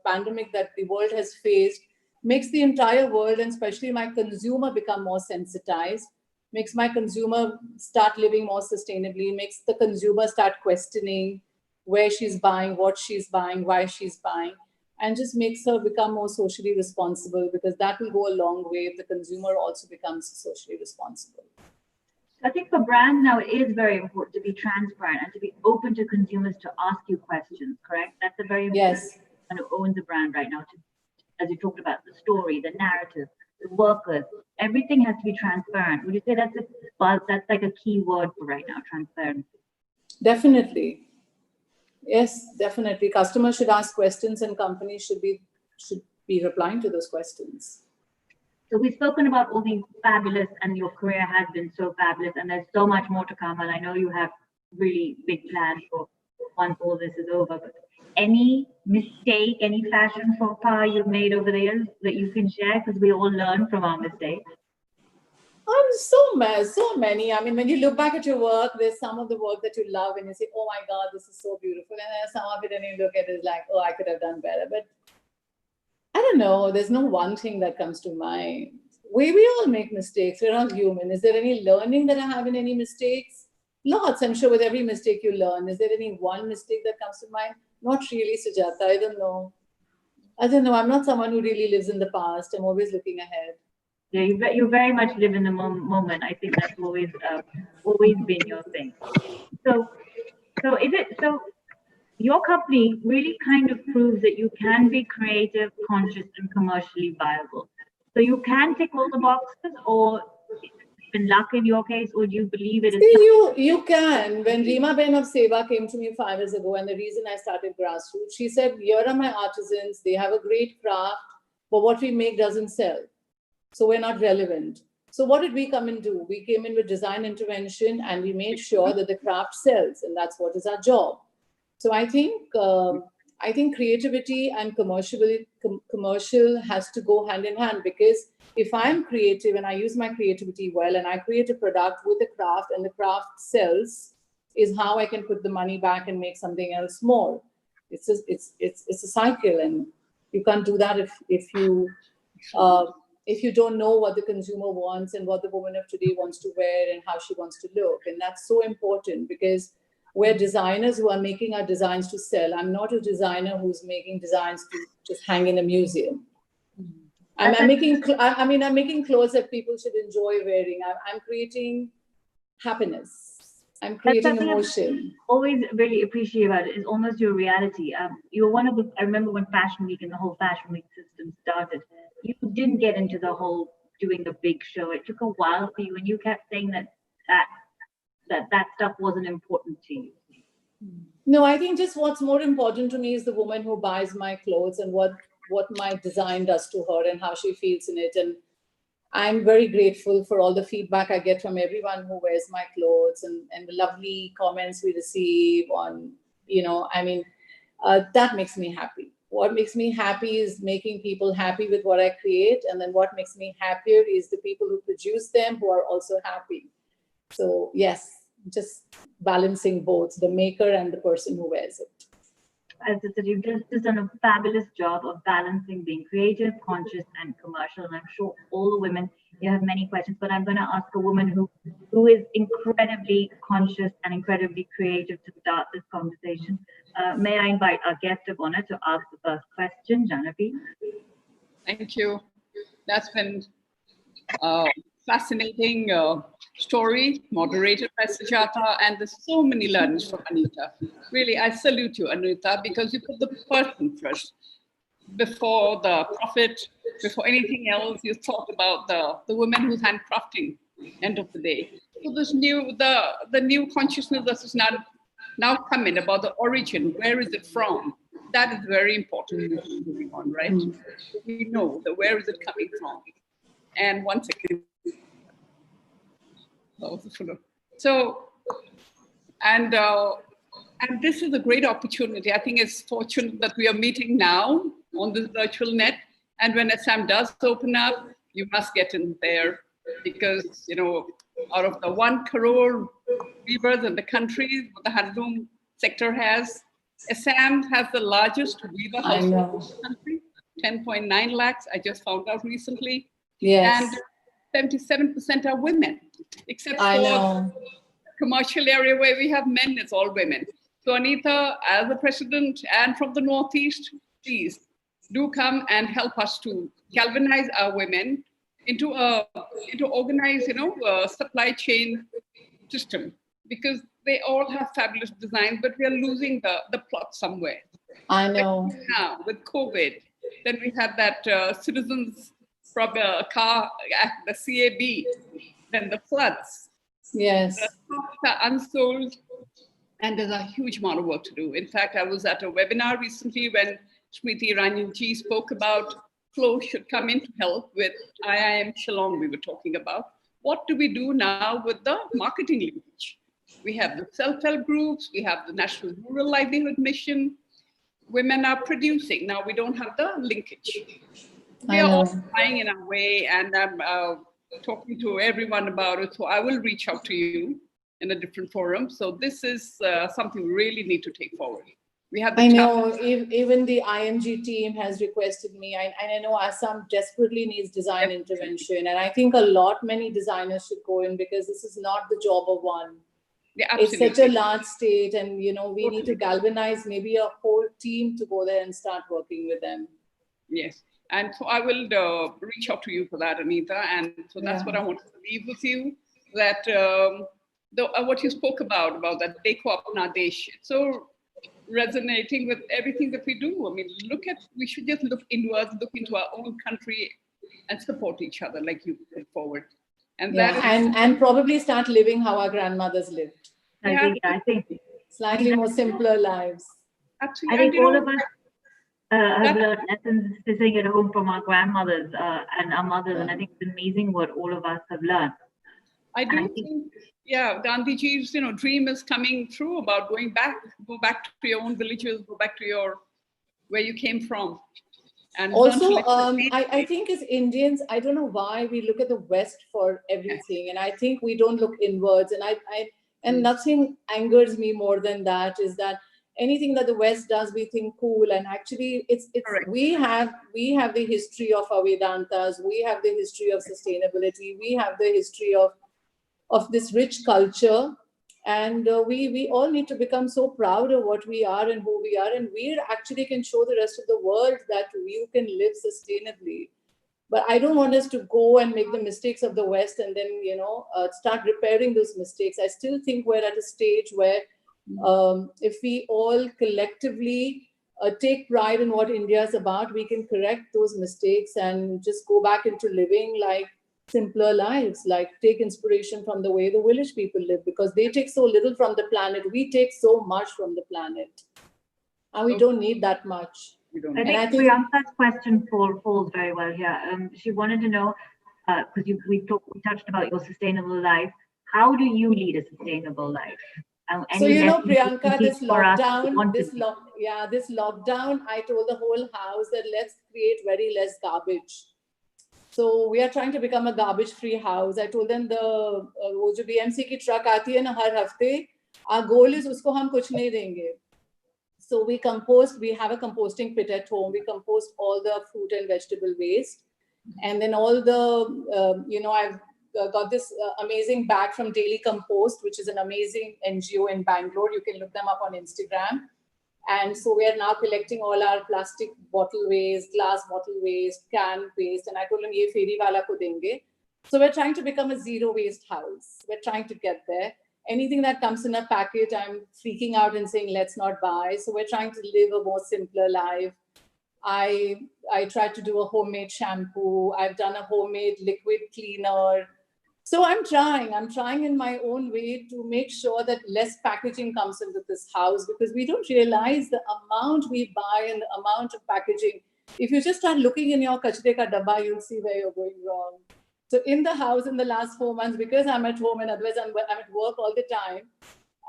pandemic that the world has faced makes the entire world, and especially my consumer, become more sensitized, makes my consumer start living more sustainably, makes the consumer start questioning, where she's buying, what she's buying, why she's buying, and just makes her become more socially responsible, because that will go a long way if the consumer also becomes socially responsible. I think for brands now, it is very important to be transparent and to be open to consumers to ask you questions, correct? That's a very important Yes. kind of owns a brand right now. As you talked about, the story, the narrative, the workers, everything has to be transparent. Would you say that's that's like a key word for right now, transparency? Definitely. Yes, definitely. Customers should ask questions and companies should be replying to those questions. So we've spoken about all these fabulous, and your career has been so fabulous, and there's so much more to come. And I know you have really big plans for once all this is over. But any mistake, any fashion faux pas you've made over the years that you can share? Because we all learn from our mistakes. So many. I mean, when you look back at your work, there's some of the work that you love and you say, oh my God, this is so beautiful. And there's some of it and you look at it like, oh, I could have done better. But I don't know. There's no one thing that comes to mind. We all make mistakes. We're all human. Is there any learning that I have in any mistakes? Lots. I'm sure with every mistake you learn. Is there any one mistake that comes to mind? Not really, Sujata. I don't know. I'm not someone who really lives in the past. I'm always looking ahead. Yeah, you very much live in the moment. I think that's always been your thing. So your company really kind of proves that you can be creative, conscious, and commercially viable. So you can tick all the boxes, or it's been luck in your case, or do you believe it is? See, you can. When Reema Ben of Seva came to me 5 years ago, and the reason I started Grassroots, she said, here are my artisans. They have a great craft, but what we make doesn't sell. So we're not relevant. So what did we come and do? We came in with design intervention and we made sure that the craft sells, and that's what is our job. So I think creativity and commercial has to go hand in hand, because if I'm creative and I use my creativity well and I create a product with a craft and the craft sells, is how I can put the money back and make something else more. It's a cycle, and you can't do that if you don't know what the consumer wants and what the woman of today wants to wear and how she wants to look. And that's so important, because we're designers who are making our designs to sell. I'm not a designer who's making designs to just hang in a museum. I'm making clothes that people should enjoy wearing. I'm creating happiness. I'm creating emotion. Always really appreciate about it is almost your reality. You were one of the, I remember when Fashion Week and the whole Fashion Week system started, you didn't get into the whole doing the big show. It took a while for you, and you kept saying that stuff wasn't important to you. No, I think just what's more important to me is the woman who buys my clothes and what my design does to her and how she feels in it. And I'm very grateful for all the feedback I get from everyone who wears my clothes and the lovely comments we receive on, that makes me happy. What makes me happy is making people happy with what I create. And then what makes me happier is the people who produce them who are also happy. So yes, just balancing both the maker and the person who wears it. As I said, you've just done a fabulous job of balancing being creative, conscious, and commercial. And I'm sure all the women, you have many questions, but I'm going to ask a woman who is incredibly conscious and incredibly creative to start this conversation. May I invite our guest of honor to ask the first question, Janapi? Thank you. That's been fascinating story, moderated by Sujata, and there's so many learnings from Anita. Really, I salute you, Anita, because you put the person first. Before the profit, before anything else, you thought about the woman who's handcrafting, end of the day. So this the new consciousness that is now coming about the origin, where is it from? That is very important moving on, right? We know that where is it coming from? And one second. So, and this is a great opportunity. I think it's fortunate that we are meeting now on this virtual net. And when Assam does open up, you must get in there, because, out of the 1 crore weavers in the country, the handloom sector has, Assam has the largest weaver household in the country, 10.9 lakhs. I just found out recently. Yes. And 77% are women, except for the commercial area where we have men, it's all women. So Anita, as the president and from the Northeast, please do come and help us to galvanize our women into organized, supply chain system, because they all have fabulous designs, but we are losing the plot somewhere. I know. Now with COVID, then we had that citizens car, the CAB, then the floods. Yes. The stocks are unsold, and there's a huge amount of work to do. In fact, I was at a webinar recently when Smriti Ranjanji spoke about Flow should come in to help with IIM Shillong we were talking about. What do we do now with the marketing linkage? We have the self-help groups, we have the National Rural Livelihood Mission. Women are producing. Now we don't have the linkage. We are all trying in our way, and I'm talking to everyone about it. So I will reach out to you in a different forum. So this is something we really need to take forward. We have. I know. Even the IMG team has requested me. I know Assam desperately needs design intervention, and I think many designers should go in, because this is not the job of one. Yeah, it's such a large state, and we need to galvanize maybe a whole team to go there and start working with them. Yes. And so I will reach out to you for that, Anita. And so that's what I wanted to leave with you, that what you spoke about that Dekho Apna Desh, it's so resonating with everything that we do. I mean, we should just look inwards, look into our own country and support each other like you put forward. And and probably start living how our grandmothers lived. I think slightly more simpler lives. Absolutely. I think all of us have learned lessons sitting at home from our grandmothers and our mothers, and I think it's amazing what all of us have learned. I do think, Gandhiji's dream is coming true about go back to your own villages, go back to where you came from. And also, I think as Indians, I don't know why we look at the West for everything, and I think we don't look inwards. And nothing angers me more than that, is that anything that the West does, we think cool. And actually, it's we have the history of our Vedantas, we have the history of sustainability, we have the history of this rich culture. And we all need to become so proud of what we are and who we are. And we actually can show the rest of the world that you can live sustainably. But I don't want us to go and make the mistakes of the West and then, start repairing those mistakes. I still think we're at a stage where if we all collectively take pride in what India is about, we can correct those mistakes and just go back into living like simpler lives, like take inspiration from the way the village people live, because they take so little from the planet. We take so much from the planet, and we don't need that much. I think Priyanka's question falls very well here. She wanted to know, because we touched about your sustainable life. How do you lead a sustainable life? So Priyanka, this lockdown, I told the whole house that let's create very less garbage. So we are trying to become a garbage-free house. I told them the wo jo BMC ki truck aati hai na har hafte, our goal is usko hum kuch nahi denge. So we compost. We have a composting pit at home. We compost all the fruit and vegetable waste, and then all the I've got this amazing bag from Daily Compost, which is an amazing NGO in Bangalore. You can look them up on Instagram. And so we are now collecting all our plastic bottle waste, glass bottle waste, can waste. And I told them, ye feri wala ko denge. So we're trying to become a zero waste house. We're trying to get there. Anything that comes in a packet, I'm freaking out and saying, let's not buy. So we're trying to live a more simpler life. I tried to do a homemade shampoo. I've done a homemade liquid cleaner. So I'm trying in my own way to make sure that less packaging comes into this house, because we don't realize the amount we buy and the amount of packaging. If you just start looking in your kachre ka dabba, you'll see where you're going wrong. So in the house in the last 4 months, because I'm at home and otherwise I'm at work all the time,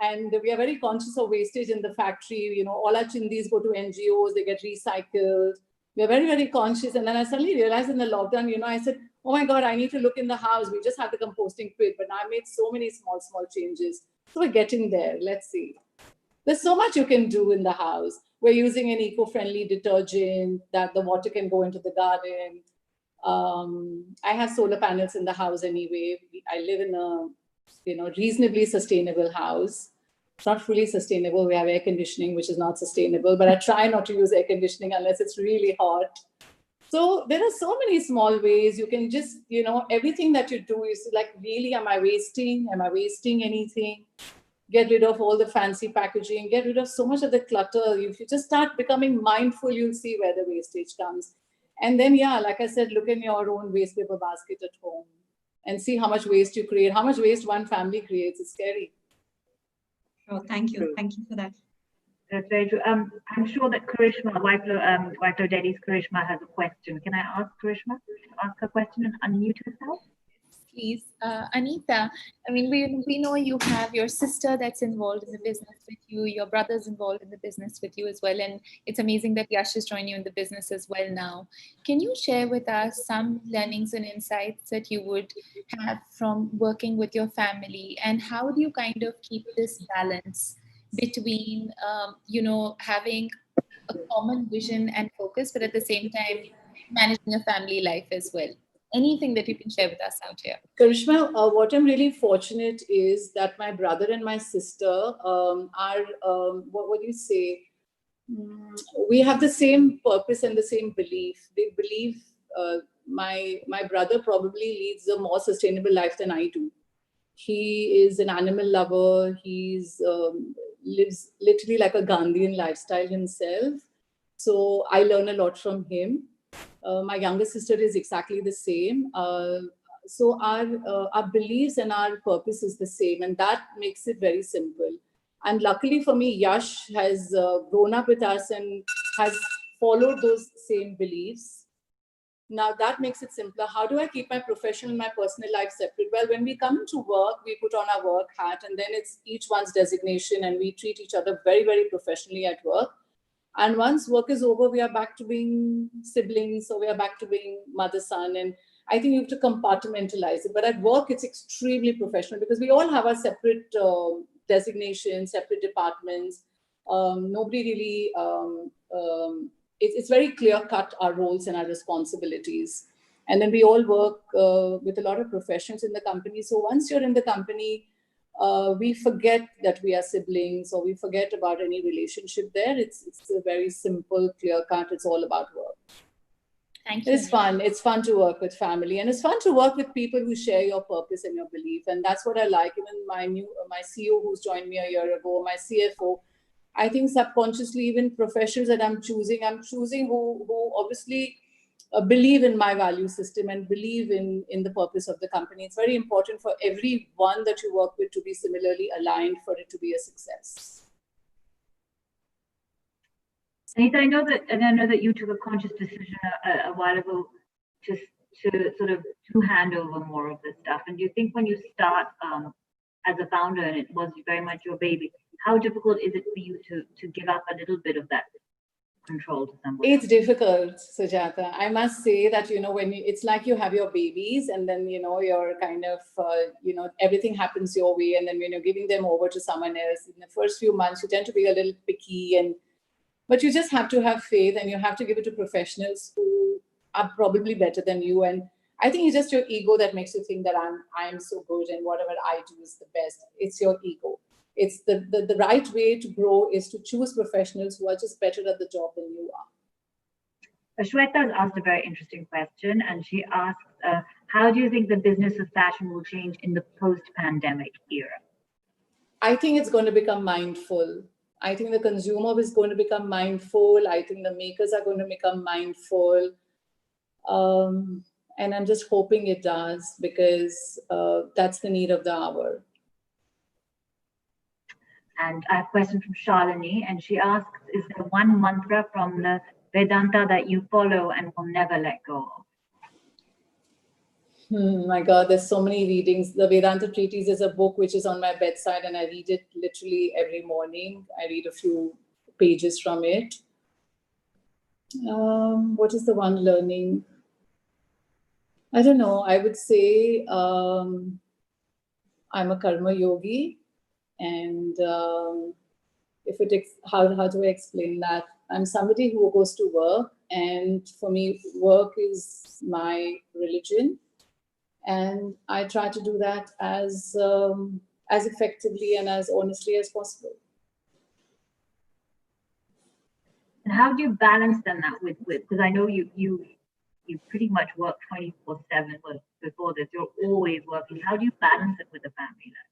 and we are very conscious of wastage in the factory. All our chindis go to NGOs, they get recycled. We're very, very conscious. And then I suddenly realized in the lockdown, I said, oh my God, I need to look in the house. We just have the composting pit, but now I made so many small changes. So we're getting there. Let's see. There's so much you can do in the house. We're using an eco-friendly detergent that the water can go into the garden. I have solar panels in the house anyway. I live in a reasonably sustainable house. It's not fully sustainable. We have air conditioning, which is not sustainable, but I try not to use air conditioning unless it's really hot. So there are so many small ways you can just, everything that you do is like, really, am I wasting? Am I wasting anything? Get rid of all the fancy packaging, get rid of so much of the clutter. If you just start becoming mindful, you'll see where the wastage comes. And then, yeah, like I said, look in your own waste paper basket at home and see how much waste you create, how much waste one family creates. It's scary. Oh, thank you. Thank you for that. That's very true. I'm sure that Karishma, Wifelo Delhi's Karishma has a question. Can I ask Karishma to ask her question and unmute herself? Please, Anita, I mean, we know you have your sister that's involved in the business with you, your brother's involved in the business with you as well, and it's amazing that Yash has joined you in the business as well now. Can you share with us some learnings and insights that you would have from working with your family, and how do you kind of keep this balance between, having a common vision and focus, but at the same time managing a family life as well? Anything that you can share with us out here? Karishma, what I'm really fortunate is that my brother and my sister are, what do you say? We have the same purpose and the same belief. They believe my brother probably leads a more sustainable life than I do. He is an animal lover. He's lives literally like a Gandhian lifestyle himself. So I learn a lot from him. My younger sister is exactly the same. So our beliefs and our purpose is the same, and that makes it very simple. And luckily for me, Yash has grown up with us and has followed those same beliefs. Now that makes it simpler. How do I keep my professional and my personal life separate? Well, when we come to work, we put on our work hat, and then it's each one's designation, and we treat each other very, very professionally at work. And once work is over, we are back to being siblings, so we are back to being mother, son. And I think you have to compartmentalize it. But at work, it's extremely professional because we all have our separate designations, separate departments. Nobody really, it's very clear cut, our roles and our responsibilities. And then we all work with a lot of professions in the company. So once you're in the company, we forget that we are siblings, or we forget about any relationship there. It's a very simple, clear cut. It's all about work. Thank you. It's fun. It's fun to work with family, and it's fun to work with people who share your purpose and your belief. And that's what I like. Even my CEO who's joined me a year ago, my CFO, I think subconsciously, even professionals that I'm choosing who obviously believe in my value system and believe in the purpose of the company. It's very important for everyone that you work with to be similarly aligned for it to be a success. Anita, I know that you took a conscious decision a while ago to sort of hand over more of this stuff. And do you think when you start as a founder, and it was very much your baby, how difficult is it for you to give up a little bit of that control to someone? It's difficult, Sujata. I must say that, when it's like you have your babies, and then, you're kind of, everything happens your way. And then when you're giving them over to someone else, in the first few months, you tend to be a little picky, but you just have to have faith, and you have to give it to professionals who are probably better than you. And I think it's just your ego that makes you think that I'm so good and whatever I do is the best. It's your ego. It's the right way to grow is to choose professionals who are just better at the job than you are. Shweta has asked a very interesting question, and she asks, how do you think the business of fashion will change in the post-pandemic era? I think it's going to become mindful. I think the consumer is going to become mindful. I think the makers are going to become mindful. And I'm just hoping it does, because that's the need of the hour. And I have a question from Shalini, and she asks, is there one mantra from the Vedanta that you follow and will never let go of? My God, there's so many readings. The Vedanta Treatise is a book which is on my bedside, and I read it literally every morning. I read a few pages from it. What is the one learning? I don't know. I would say I'm a karma yogi. And how do I explain that? I'm somebody who goes to work, and for me, work is my religion. And I try to do that as as effectively and as honestly as possible. And how do you balance then that with because I know you pretty much work 24/7. Well, before this, you're always working. How do you balance it with the family life?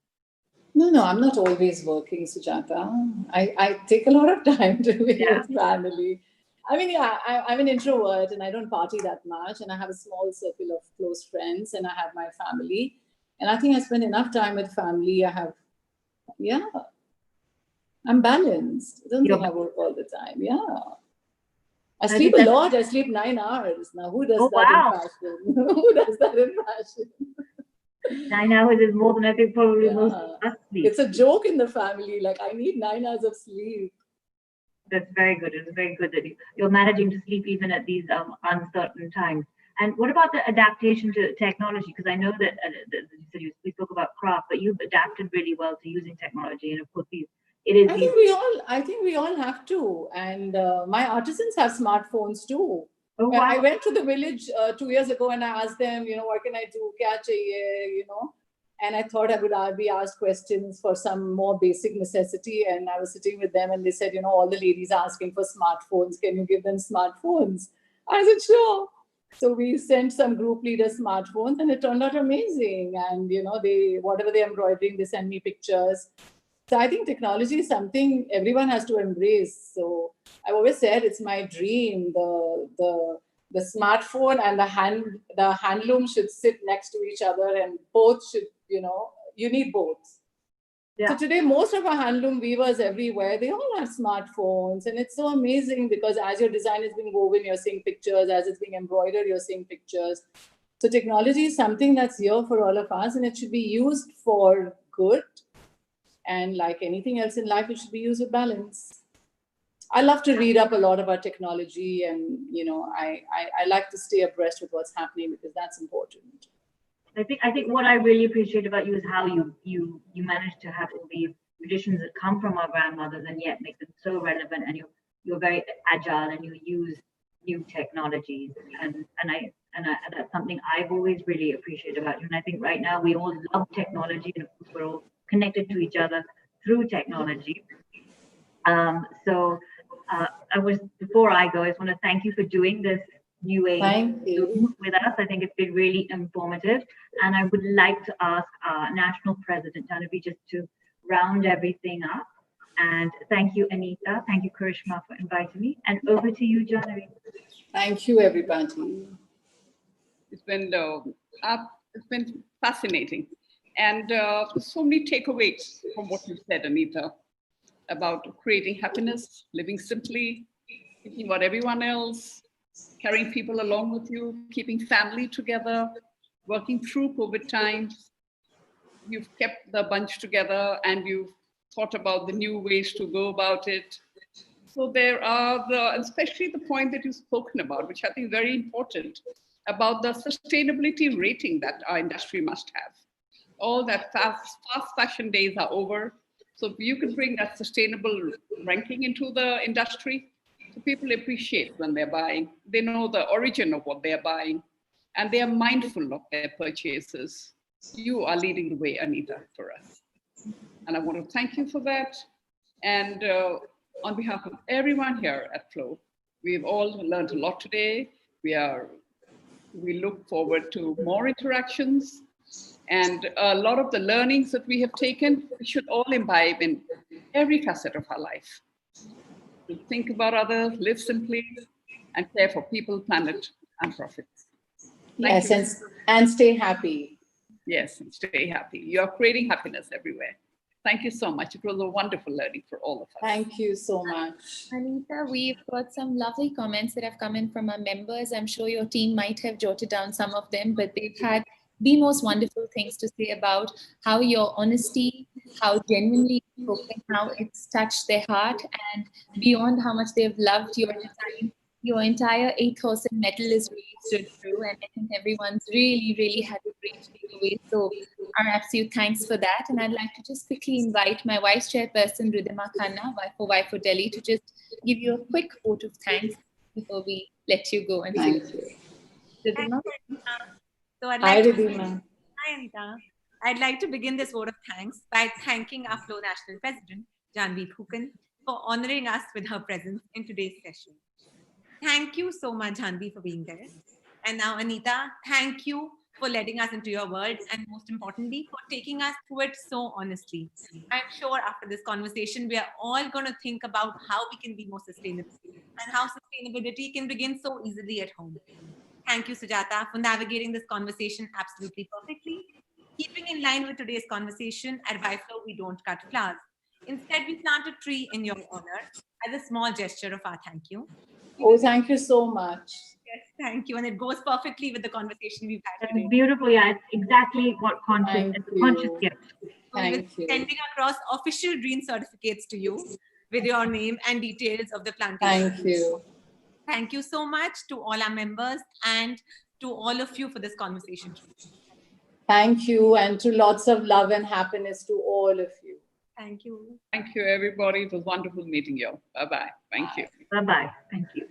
No, I'm not always working, Sujata. I take a lot of time to be with family. I mean, yeah, I'm an introvert and I don't party that much, and I have a small circle of close friends, and I have my family. And I think I spend enough time with family. I'm balanced. I don't think I work all the time. Yeah. I sleep a lot. I sleep 9 hours. Now, who does that in fashion? Who does that in fashion? 9 hours is more than I think probably most of us sleep. It's a joke in the family. Like, I need 9 hours of sleep. That's very good. It's very good that you're managing to sleep even at these uncertain times. And what about the adaptation to technology? Because I know that we spoke about craft, but you've adapted really well to using technology. And of course, I think we all have to. And my artisans have smartphones too. Oh, wow. I went to the village 2 years ago and I asked them, what can I do? Kya chahiye, And I thought I would be asked questions for some more basic necessity. And I was sitting with them and they said, all the ladies are asking for smartphones. Can you give them smartphones? I said, sure. So we sent some group leaders smartphones and it turned out amazing. And, whatever they're embroidering, they send me pictures. So I think technology is something everyone has to embrace. So I've always said it's my dream. The smartphone and the handloom should sit next to each other, and both should, you need both. Yeah. So today, most of our handloom weavers everywhere, they all have smartphones. And it's so amazing because as your design is being woven, you're seeing pictures. As it's being embroidered, you're seeing pictures. So technology is something that's here for all of us, and it should be used for good. And like anything else in life, it should be used with balance. I love to read up a lot about technology, and I like to stay abreast with what's happening because that's important. I think what I really appreciate about you is how you manage to have all these traditions that come from our grandmothers and yet make them so relevant, and you're very agile and you use new technologies, and that's something I've always really appreciated about you. And I think right now we all love technology, and of course we're all connected to each other through technology. Before I go, I just want to thank you for doing this new age with us. I think it's been really informative. And I would like to ask our national president, Janavi, just to round everything up. And thank you, Anita. Thank you, Karishma, for inviting me. And over to you, Janavi. Thank you, everybody. It's been fascinating. And so many takeaways from what you said, Anita, about creating happiness, living simply, thinking about everyone else, carrying people along with you, keeping family together, working through COVID times. You've kept the bunch together and you've thought about the new ways to go about it. So there are especially the point that you've spoken about, which I think is very important, about the sustainability rating that our industry must have. All that fast fashion days are over. So if you can bring that sustainable ranking into the industry, so people appreciate when they're buying. They know the origin of what they're buying, and they are mindful of their purchases. You are leading the way, Anita, for us. And I want to thank you for that. And on behalf of everyone here at Flow, we've all learned a lot today. We look forward to more interactions. And a lot of the learnings that we have taken, we should all imbibe in every facet of our life. To think about others, live simply, and care for people, planet, and profits. Yes, and stay happy. Yes, and stay happy. You are creating happiness everywhere. Thank you so much. It was a wonderful learning for all of us. Thank you so much. Anita, we've got some lovely comments that have come in from our members. I'm sure your team might have jotted down some of them, but they've had the most wonderful things to say about how your honesty, how genuinely spoken, how it's touched their heart, and beyond how much they've loved your design. Your entire ethos and metal is really stood through, and I think everyone's really had a great takeaway. So our absolute thanks for that. And I'd like to just quickly invite my vice chairperson, Ridhima Khanna, wife for Delhi, to just give you a quick vote of thanks before we let you go. And thank you. Ridhima? So I'd Hi, like Ridhima. Hi, Anita. I'd like to begin this vote of thanks by thanking our Flow National President, Janvi Phukan, for honoring us with her presence in today's session. Thank you so much, Janvi, for being there. And now, Anita, thank you for letting us into your world and most importantly, for taking us through it so honestly. I'm sure after this conversation, we are all going to think about how we can be more sustainable and how sustainability can begin so easily at home. Thank you, Sujata, for navigating this conversation absolutely perfectly. Keeping in line with today's conversation, at Wi-Flow, we don't cut flowers. Instead, we plant a tree in your honor as a small gesture of our thank you. Oh, thank you so much. Yes, thank you. And it goes perfectly with the conversation we've had today. That's beautiful. Yeah, it's exactly what conscious gift. Thank you. Sending across official green certificates to you with your name and details of the plantation. Thank you. Thank you so much to all our members and to all of you for this conversation. Thank you, and to lots of love and happiness to all of you. Thank you. Thank you, everybody. It was wonderful meeting you. Bye-bye. Thank you. Bye-bye. Thank you.